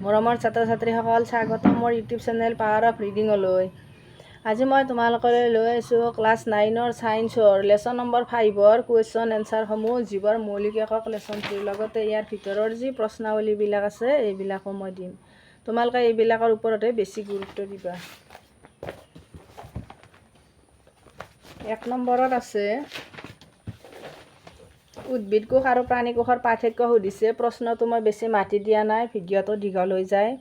মৰমৰ ছাত্ৰ ছাত্ৰীসকল, স্বাগতম মোৰ ইউটিউব চেনেল পাৱাৰ অফ ৰিডিঙলৈ। আজি মই তোমালোকলৈ লৈ আহিছোঁ ক্লাছ 9ৰ ছায়েন্সৰ লেচন নম্বৰ 5ৰ কুৱেশ্যন এনচাৰসমূহ, জীৱৰ মৌলিক একক লেচন 3 লগতে ইয়াৰ ভিতৰৰ যি প্ৰশ্নাৱলীবিলাক আছে এইবিলাকো মই দিম। তোমালোকে এইবিলাকৰ ওপৰতে বেছি গুৰুত্ব দিবা। 1 নম্বৰত আছে উদ্ভিদ কোষ আৰু প্ৰাণী কোষৰ পাৰ্থক্য সুধিছে। প্ৰশ্নটো মই বেছি মাতি দিয়া নাই, ভিডিঅ'টো দীঘল হৈ যায়।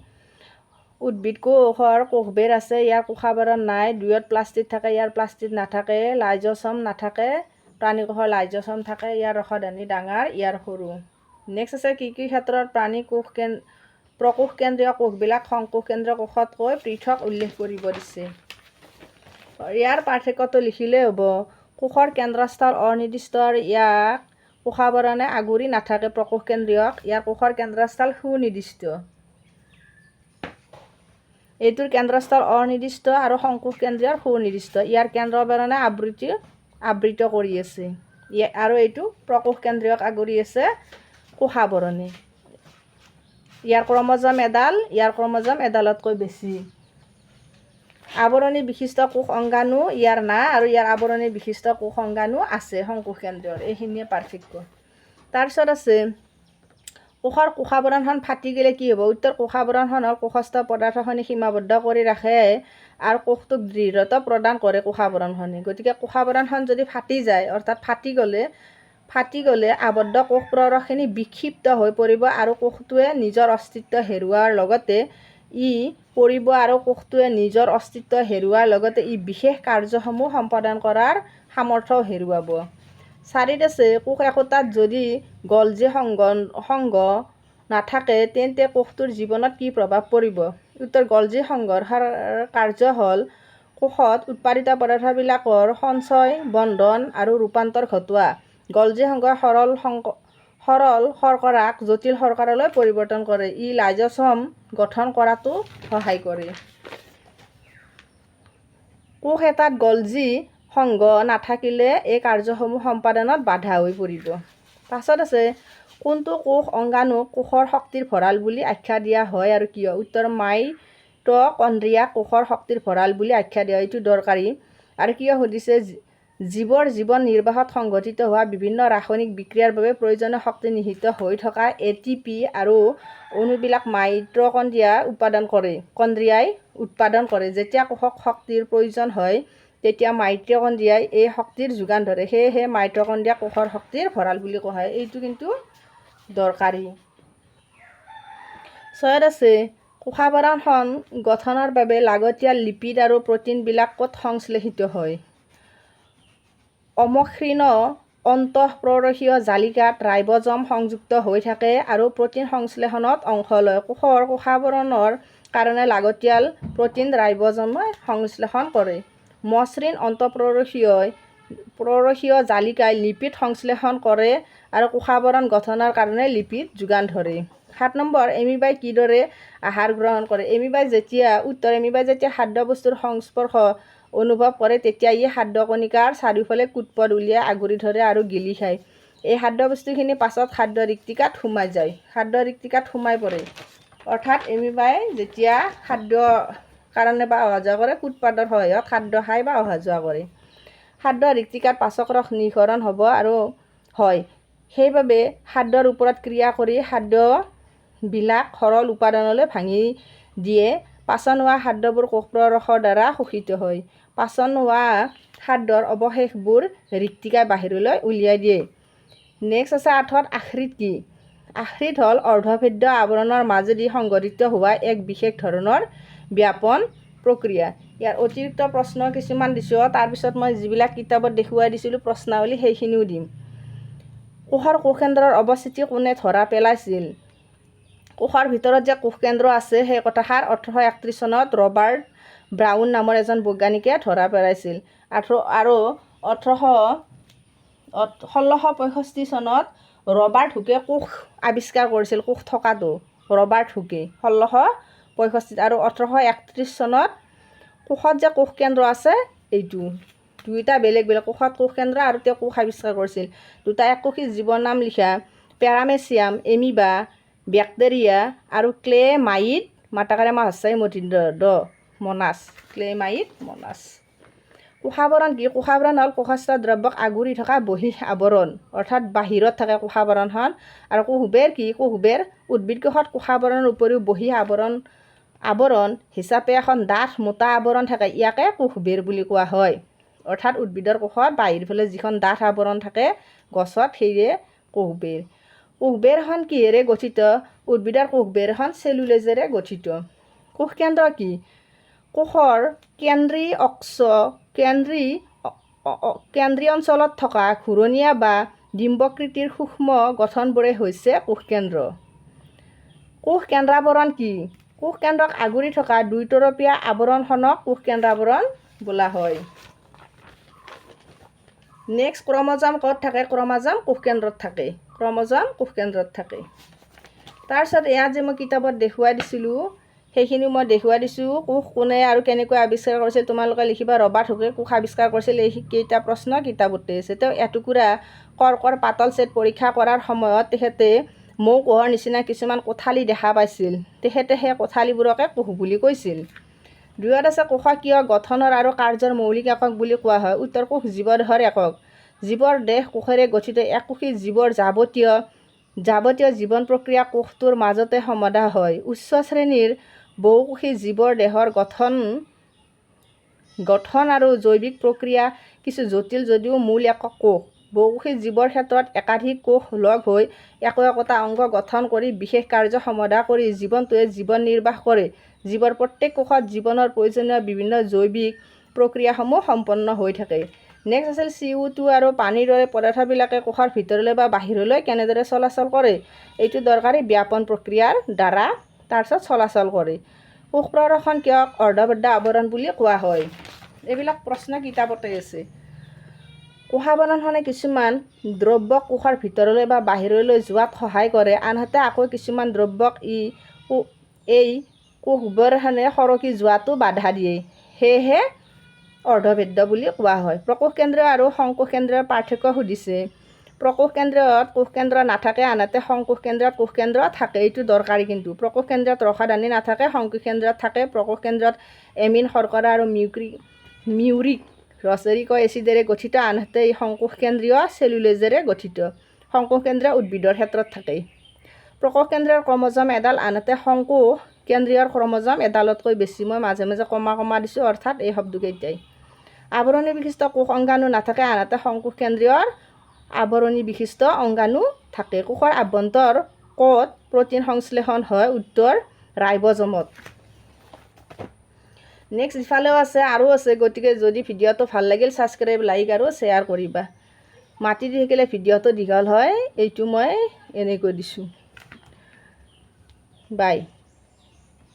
উদ্ভিদ কোষৰ কোষবেৰ আছে, ইয়াৰ কোষাবৰণ নাই। 2ত প্লাষ্টিড থাকে, ইয়াৰ প্লাষ্টিড নাথাকে। লাইজ'ছম নাথাকে, প্ৰাণী কোষৰ লাইজ'ছম থাকে। ইয়াৰ ৰসদানি ডাঙৰ, ইয়াৰ সৰু। নেক্সট আছে কি ক্ষেত্ৰত প্ৰাণী কোষ প্ৰকোষ কেন্দ্ৰীয় কোষবিলাক সংকোষ কেন্দ্ৰীয় কোষতকৈ পৃথক উল্লেখ কৰিব দিছে। ইয়াৰ পাৰ্থক্যটো লিখিলেই হ'ব। কোষৰ কেন্দ্ৰস্থল অনিৰ্দিষ্ট, ইয়াক কোষাবৰণে আগুৰি নাথাকে প্ৰকোষ কেন্দ্ৰীয়ক। ইয়াৰ কোষৰ কেন্দ্ৰস্থল সুনিৰ্দিষ্ট। এইটোৰ কেন্দ্ৰস্থল অনিৰ্দিষ্ট আৰু সংকোষ কেন্দ্ৰীয়ৰ সুনিৰ্দিষ্ট। ইয়াৰ কেন্দ্ৰাৱৰণে আবৃত কৰি আছে আৰু এইটো প্ৰকোষ কেন্দ্ৰীয়ক আগুৰি আছে কোষাবৰণে। ইয়াৰ ক্ৰমজম এডালতকৈ বেছি। আৱৰণী বিশিষ্ট কোষ অংগাণু ইয়াৰ নাই আৰু ইয়াৰ আৱৰণী বিশিষ্ট কোষ অংগাণু আছে সংকোষ কেন্দ্ৰীয়ৰ। এইখিনিয়ে পাৰ্থক্য। তাৰপিছত আছে কোষৰ কোষাবৰণখন ফাটি গ'লে কি হ'ব? উত্তৰ কোষাবৰণখনৰ কোষস্থ পদাৰ্থখিনি সীমাবদ্ধ কৰি ৰাখে আৰু কোষটোক দৃঢ়তা প্ৰদান কৰে কোষাবৰণখনে। গতিকে কোষাবৰণখন যদি ফাটি যায়, অৰ্থাৎ ফাটি গ'লে আবদ্ধ কোষ প্ৰৰসখিনি বিক্ষিপ্ত হৈ পৰিব আৰু কোষটোৱে নিজৰ অস্তিত্ব হেৰুওৱাৰ লগতে ই বিশেষ কাৰ্যসমূহ সম্পাদন কৰাৰ সামৰ্থ্য হেৰুৱাব। 4ত আছে কোষ একোটাত যদি গলজি সংঘ নাথাকে তেন্তে কোষটোৰ জীৱনত কি প্ৰভাৱ পৰিব? উত্তৰ গলজি সংঘৰ কাৰ্য হ'ল কোষত উৎপাদিত পদাৰ্থবিলাকৰ সঞ্চয়, বন্ধন আৰু ৰূপান্তৰ ঘটোৱা। গলজি সংঘই সৰল শৰ্কৰাক জটিল শৰ্কৰালৈ পৰিৱৰ্তন কৰে। ই লাইজ'ছম গঠন কৰাতো সহায় কৰে। কোষ এটাত গলজি সংঘ নাথাকিলে এই কাৰ্যসমূহ সম্পাদনত বাধা হৈ পৰিব। 5ত আছে কোনটো কোষ অংগাণুক কোষৰ শক্তিৰ ভঁৰাল বুলি আখ্যা দিয়া হয় আৰু কিয়? উত্তৰ মাইটকণ্ড্ৰিয়াক কোষৰ শক্তিৰ ভঁৰাল বুলি আখ্যা দিয়া হয়। এইটো দৰকাৰী। আৰু কিয় সুধিছে? জীৱৰ জীৱন নিৰ্বাহত সংঘটিত হোৱা বিভিন্ন ৰাসায়নিক বিক্ৰিয়াৰ বাবে প্ৰয়োজনীয় শক্তি নিহিত হৈ থকা ATP আৰু অণুবিলাক মাইটকণ্ড্ৰিয়াই উৎপাদন কৰে। যেতিয়া কোষক শক্তিৰ প্ৰয়োজন হয় তেতিয়া মাইটকণ্ড্ৰিয়াই এই শক্তিৰ যোগান ধৰে। সেয়েহে মাইটকণ্ড্ৰিয়াক কোষৰ শক্তিৰ ভঁৰাল বুলি কোৱা হয়। এইটো কিন্তু দৰকাৰী। 6ত আছে কোষাবৰণখন গঠনৰ বাবে লাগতিয়াল লিপিড আৰু প্ৰটিনবিলাক ক'ত সংশ্লেষিত হয়? অমসৃণ অন্তঃপ্ৰৰসীয় জালিকাত ৰাইব'জম সংযুক্ত হৈ থাকে আৰু প্ৰটিন সংশ্লেষণত অংশ লয়। কোষৰ কোষাবৰণৰ কাৰণে লাগতিয়াল প্ৰটিন ৰাইব'জমে সংশ্লেষণ কৰে। মসৃণ অন্তঃপ্ৰৰসীয় জালিকাই লিপিড সংশ্লেষণ কৰে আৰু কোষাবৰণ গঠনৰ কাৰণে লিপিড যোগান ধৰে। 7 নম্বৰ এমিবাই কিদৰে আহাৰ গ্ৰহণ কৰে? এমিবাই যেতিয়া খাদ্যবস্তুৰ সংস্পৰ্শ অনুভৱ কৰে তেতিয়া ই খাদ্যকণিকাৰ চাৰিওফালে কুটপথ উলিয়াই আগুৰি ধৰে আৰু গিলি খায়। এই খাদ্যবস্তুখিনি পাছত খাদ্য ৰিক্তিকাত সোমাই পৰে। অৰ্থাৎ এমিবাই যেতিয়া খাদ্যৰ কাৰণে বা অহা যোৱা কৰে, কুটপাথৰ সহায়ত খাদ্য খায় বা অহা যোৱা কৰে। খাদ্য ৰিক্তিকাত পাচক ৰস নিঃসৰণ হয়। সেইবাবে খাদ্যৰ ওপৰত ক্ৰিয়া কৰি খাদ্যবিলাক সৰল উপাদানলৈ ভাঙি দিয়ে। পাচন হোৱা খাদ্যবোৰ কোষ প্ৰৰসৰ দ্বাৰা শোষিত হয়। পাচন হোৱা খাদ্যৰ অৱশেষবোৰ ৰিক্তিকাই বাহিৰলৈ উলিয়াই দিয়ে। নেক্সট আছে 8ত আখৃত কি? আখৃত হ'ল অৰ্ধভেদ্য আৱৰণৰ মাজেদি সংঘটিত হোৱা এক বিশেষ ধৰণৰ ব্যাপন প্ৰক্ৰিয়া। ইয়াৰ অতিৰিক্ত প্ৰশ্ন কিছুমান দিছোঁ। তাৰপিছত মই যিবিলাক কিতাপত দেখুৱাই দিছিলোঁ প্ৰশ্নাৱলী সেইখিনিও দিম। কোষৰ কোষকেন্দ্ৰৰ অৱস্থিতি কোনে ধৰা পেলাইছিল? কোষৰ ভিতৰত যে কোষকেন্দ্ৰ আছে সেই কথাষাৰ 1831 চনত ৰবাৰ্ট ব্ৰাউন নামৰ এজন বৈজ্ঞানিকে ধৰা পেলাইছিল। আৰু 1665 চনত ৰবাৰ্ট হুকে কোষ আৱিষ্কাৰ কৰিছিল। কোষ থকাটো ৰবাৰ্ট হুকে 1665 আৰু 1831 চনত কোষত যে কোষকেন্দ্ৰ আছে এইটো দুইটা বেলেগ কোষত কোষকেন্দ্ৰ আৰু তেওঁ কোষ আৱিষ্কাৰ কৰিছিল। দুটা এককোষী জীৱৰ নাম লিখা। পেৰামেচিয়াম, এমিবা, ব্যাকটেৰিয়া আৰু ক্লেমাইড মাটাকাৰে মাছাই মঠিন্দ মনাছ ক্লেমাইড মনাছ। কোষাবৰণ কি? কোষাবৰণ হ'ল কোষস্থ দ্ৰব্যক আগুৰি থকা বহিঃ আৱৰণ, অৰ্থাৎ বাহিৰত থাকে কোষাবৰণখন। আৰু কোষবেৰ কি? কোষবেৰ উদ্ভিদ কোষত কোষাবৰণৰ উপৰিও বহিঃ আৱৰণ হিচাপে এখন ডাঠ মোটা আৱৰণ থাকে, ইয়াকে কোষবেৰ বুলি কোৱা হয়। অৰ্থাৎ উদ্ভিদৰ কোষত বাহিৰ ফালে যিখন ডাঠ আৱৰণ থাকে গছত সেয়ে কোষবেৰ। কোষবেৰখন কিহেৰে গঠিত? উদ্ভিদৰ কোষবেৰখন চেলুলোজেৰে গঠিত। কোষকেন্দ্ৰ কি? কোষৰ কেন্দ্ৰীয় অঞ্চলত থকা ঘূৰণীয়া বা ডিম্বকৃতিৰ সূক্ষ্ম গঠনবোৰে হৈছে কোষকেন্দ্ৰ। কোষ কেন্দ্ৰাৱৰণ কি? কোষকেন্দ্ৰক আগুৰি থকা দুইতৰপীয়া আৱৰণখনক কোষ কেন্দ্ৰাৱৰণ বোলা হয়। নেক্সট, ক্ৰম'জম ক'ত থাকে? ক্ৰম'জম কোষকেন্দ্ৰত থাকে। ক্ৰম'জম কোষকেন্দ্ৰত থাকে। তাৰপিছত ইয়াত যে মই কিতাপত দেখুৱাই দিছিলোঁ সেইখিনি মই দেখুৱাই দিছোঁ। কোষ কোনে আৰু কেনেকৈ আৱিষ্কাৰ কৰিছিল তোমালোকে লিখিবা। ৰবাৰ্ট হুকে কোষ আৱিষ্কাৰ কৰিছিল। এই কেইটা প্ৰশ্ন কিতাপতে আছে। তেওঁ এটুকুৰা কৰ্কৰ পাতল ছেট পৰীক্ষা কৰাৰ সময়ত তেখেতে মৌ কোষৰ নিচিনা কিছুমান কোঠালি দেখা পাইছিল। তেখেতে সেই কোঠালিবোৰকে কোষ বুলি কৈছিল। দুয়ত আছে কোষক কিয় গঠনৰ আৰু কাৰ্যৰ মৌলিক একক বুলি কোৱা হয়? উত্তৰ, কোষ জীৱদেহৰ একক। জীৱৰ দেহ কোষেৰে গঠিত। এককোষী জীৱৰ যাৱতীয় জীৱন প্ৰক্ৰিয়া কোষটোৰ মাজতে সমাধা হয়। উচ্চ শ্ৰেণীৰ বহুকোষী জীৱৰ দেহৰ গঠন আৰু জৈৱিক প্ৰক্ৰিয়া কিছু জটিল যদিও মূল একক কোষ। বহুকোষী জীৱৰ ক্ষেত্ৰত একাধিক কোষ লগ হৈ একোটা অংগ গঠন কৰি বিশেষ কাৰ্য সমাধা কৰি জীৱনটোৱে জীৱন নিৰ্বাহ কৰে। জীৱৰ প্ৰত্যেক কোষত জীৱনৰ প্ৰয়োজনীয় বিভিন্ন জৈৱিক প্ৰক্ৰিয়াসমূহ সম্পন্ন হৈ থাকে। নেক্সট আছিল CO2 আৰু পানীৰ দৰে পদাৰ্থবিলাকে কোষৰ ভিতৰলৈ বা বাহিৰলৈ কেনেদৰে চলাচল কৰে? এইটো দৰকাৰী ব্যাপন প্ৰক্ৰিয়াৰ দ্বাৰা তাৰপিছত চলাচল কৰে। কোষ প্ৰদৰ্শন কিয় অৰ্ধবদ্ধ আৱৰণ বুলি কোৱা হয়? এইবিলাক প্ৰশ্ন কিতাপতে আছে। কোষাবৰণখনে কিছুমান দ্ৰব্যক কোষৰ ভিতৰলৈ বা বাহিৰলৈ যোৱাত সহায় কৰে, আনহাতে আকৌ কিছুমান দ্ৰব্যক এই কোষবোৰখনে সৰকি যোৱাটো বাধা দিয়ে, সেয়েহে অৰ্ধবদ্ধ বুলি কোৱা হয়। প্ৰকোষ কেন্দ্ৰ আৰু সংকোষ কেন্দ্ৰৰ পাৰ্থক্য সুধিছে। প্ৰকোষ কেন্দ্ৰত কোষকেন্দ্ৰ নাথাকে, আনহাতে সংকোষ কেন্দ্ৰত কোষকেন্দ্ৰ থাকে। এইটো দৰকাৰী কিন্তু। প্ৰকোষ কেন্দ্ৰত ৰসাদানী নাথাকে, সংকোষ কেন্দ্ৰত থাকে। প্ৰকোষ কেন্দ্ৰত এমিন শৰ্কৰা আৰু মিউৰিক এচিডেৰে গঠিত, আনহাতে এই সংকোষ কেন্দ্ৰীয় চেলুলোজেৰে গঠিত। সংকোষ কেন্দ্ৰ উদ্ভিদৰ ক্ষেত্ৰত থাকে। প্ৰকোষ কেন্দ্ৰৰ ক্ৰম'জম এডাল, আনহাতে সংকোষ কেন্দ্ৰীয়ৰ ক্ৰম'জম এডালতকৈ বেছি। মই মাজে মাজে কমা দিছোঁ, অৰ্থাৎ এই শব্দকেইটাই। আৱৰণী বিশিষ্ট কোষ অংগাণু নাথাকে, আনহাতে সংকোষ কেন্দ্ৰীয়ৰ আৱৰণী বিশিষ্ট অংগাণু থাকে। কোষৰ আভ্যন্তৰ ক'ত প্ৰ'টিন সংশ্লেষণ হয়? উত্তৰ, ৰাইব'জমত। নেক্সট ইফালেও আছে আৰু আছে, গতিকে যদি ভিডিঅ'টো ভাল লাগিল ছাবস্ক্ৰাইব, লাইক আৰু শ্বেয়াৰ কৰিবা। মাতি দি থাকিলে ভিডিঅ'টো দীঘল হয়, এইটো মই এনেকৈ দিছোঁ। বাই।